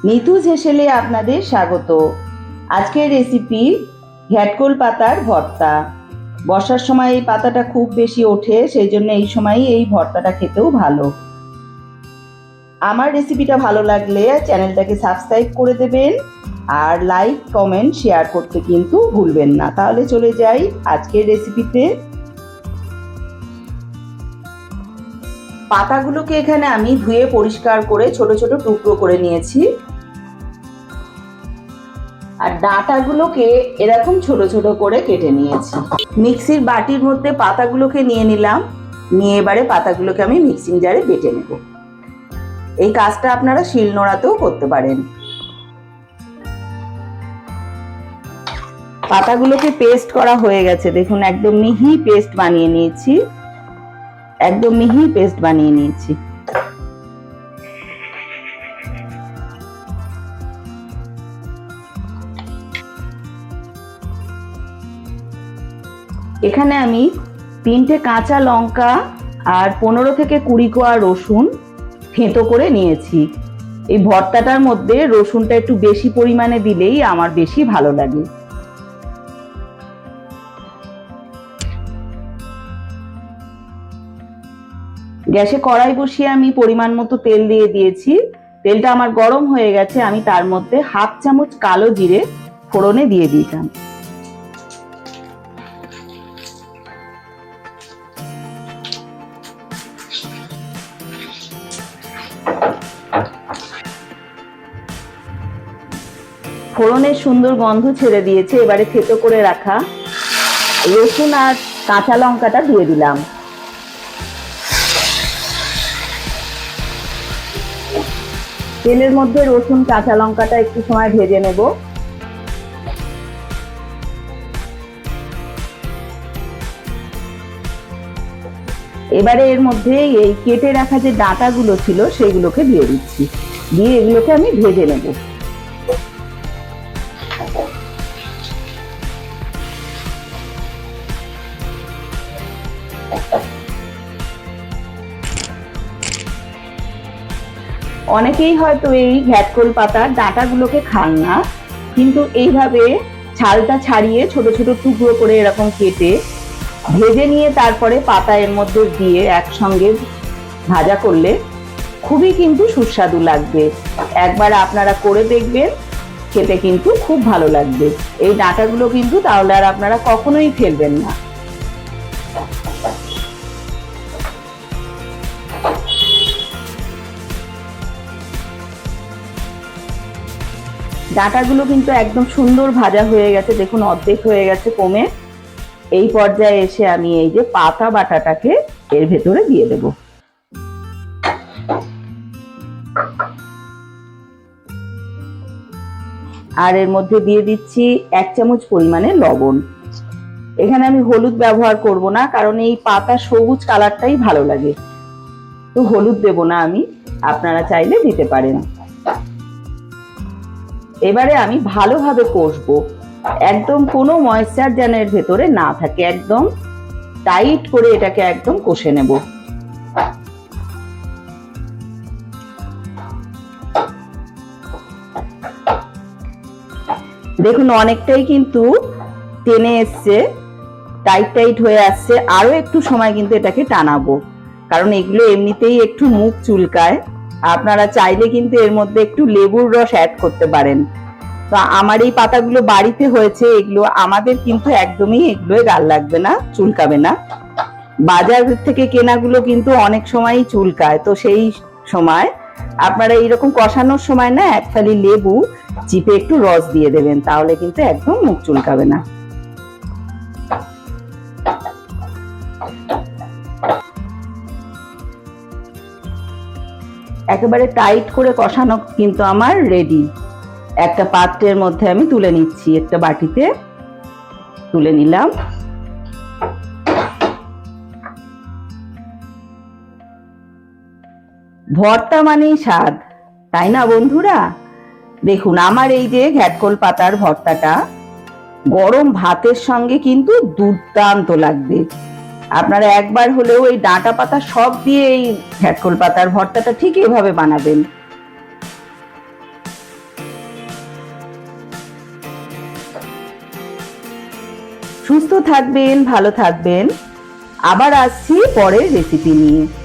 নিতুজ হেসেলে আপনাদের স্বাগত। আজকের রেসিপি ঘ্যাটকোল পাতার ভর্তা। বর্ষার সময় এই পাতাটা খুব বেশি ওঠে, সেই জন্য এই সময়ই এই ভর্তাটা খেতেও ভালো। আমার রেসিপিটা ভালো লাগলে চ্যানেলটাকে সাবস্ক্রাইব করে দেবেন আর লাইক কমেন্ট শেয়ার করতে কিন্তু ভুলবেন না। তাহলে চলে যাই আজকের রেসিপিতে। পাতাগুলোকে এখানে আমি ধুয়ে পরিষ্কার করে ছোট ছোট টুকরো করে নিয়েছি, আর ডাঁটাগুলোকে এরকম ছোট ছোট করে কেটে নিয়েছি। মিক্সির বাটির মধ্যে পাতাগুলোকে নিয়ে নিলাম, নিয়ে এবারে পাতাগুলোকে আমি মিক্সিং জারে বেটে নেব। এই কাজটা আপনারা শিলনোড়াতেও করতে পারেন। পাতাগুলোকে পেস্ট করা হয়ে গেছে, দেখুন একদম মিহি পেস্ট বানিয়ে নিয়েছি, একদম মিহি পেস্ট বানিয়ে নিয়েছি। এখানে আমি 3টে কাঁচা লঙ্কা আর 15 থেকে 20 কোয়া রসুন থেঁতো করে নিয়েছি। এই ভর্তাটার মধ্যে রসুনটা একটু বেশি পরিমাণে দিলেই আমার বেশি ভালো লাগে। গ্যাসে কড়াই বসিয়ে আমি পরিমাণ মতো তেল দিয়ে দিয়েছি। তেলটা আমার গরম হয়ে গেছে, আমি তার মধ্যে 1/2 চামচ কালো জিরে ফোড়নে দিয়ে দিলাম। ফোড়নের সুন্দর গন্ধ ছেড়ে দিয়েছে, এবারে থেতো করে রাখা রসুন আর কাঁচা লঙ্কাটা দিয়ে দিলাম। তেলের মধ্যে রসুন কাঁচা লঙ্কাটা একটু সময় ভেজে নেব। এবারে এর মধ্যে এই কেটে রাখা যে ডাঁটাগুলো ছিল সেগুলোকে দিয়ে দিচ্ছি, দিয়ে এগুলোকে আমি ভেজে নেব। অনেকেই হয়তো এই ঘ্যাটকোল পাতার ডাঁটাগুলোকে খান না, কিন্তু এইভাবে ছালটা ছাড়িয়ে ছোট ছোট টুকরো করে এরকম কেটে ভেজে নিয়ে তারপরে পাতা এর মধ্যে দিয়ে একসঙ্গে ভাজা করলে খুবই কিন্তু সুস্বাদু লাগবে। একবার আপনারা করে দেখবেন, খেতে কিন্তু খুব ভালো লাগবে। এই ডাঁটাগুলো কিন্তু তাহলে আর আপনারা কখনোই ফেলবেন না। ডাঁটাগুলো কিন্তু একদম সুন্দর ভাজা হয়ে গেছে, দেখুন অর্ধেক হয়ে গেছে কমে। এই পর্যায়ে এসে আমি এই যে পাতা বাটাটাকে এর ভেতরে দিয়ে দেব। আর এর মধ্যে দিয়ে দিচ্ছি 1 চামচ পরিমাণে লবণ। এখানে আমি হলুদ ব্যবহার করব না, কারণ এই পাতা সবুজ কালারটাই ভালো লাগে, তো হলুদ দেব না আমি, আপনারা চাইলে দিতে পারেন। এবারে আমি ভালোভাবে কষবো, একদম কোনো ময়েশ্চার যেন এর ভেতরে না থাকে, একদম টাইট করে এটাকে একদম কষে নেব। দেখুন অনেকটাই কিন্তু টেনে এসছে, টাইট টাইট হয়ে আসছে। আরো একটু সময় কিন্তু এটাকে টানাবো, কারণ এগুলো এমনিতেই একটু মুখ চুলকায়। আপনারা চাইলে কিন্তু এর মধ্যে একটু লেবুর রস অ্যাড করতে পারেন। তো আমার এই পাতাগুলো বাড়িতে হয়েছে, এগুলো আমাদের কিন্তু একদমই এগুলো গাল লাগবে না, চুলকাবে না। বাজার থেকে কেনাগুলো কিন্তু অনেক সময়ই চুলকায়, তো সেই সময় আপনারা এইরকম কষানোর সময় না 1 ফালি লেবু চিপে একটু রস দিয়ে দেবেন, তাহলে কিন্তু একদম মুখ চুলকাবে না। একেবারে টাইট করে কষানো কিন্তু আমার রেডি। একটা পাত্রের মধ্যে আমি তুলে নিচ্ছি, একটা বাটিতে তুলে নিলাম। ভর্তা মানেই স্বাদ, তাই না বন্ধুরা? দেখুন আমার এই যে ঘ্যাটকোল পাতার ভর্তাটা গরম ভাতের সঙ্গে কিন্তু দুর্দান্ত লাগবে। আপনারা একবার হলেও এই ডাঁটা পাতা সব দিয়ে এই ঘ্যাটকোল পাতার ভর্তাটা ঠিক এভাবে বানাবেন। সুস্থ থাকবেন, ভালো থাকবেন। আবার আসছি পরের রেসিপি নিয়ে।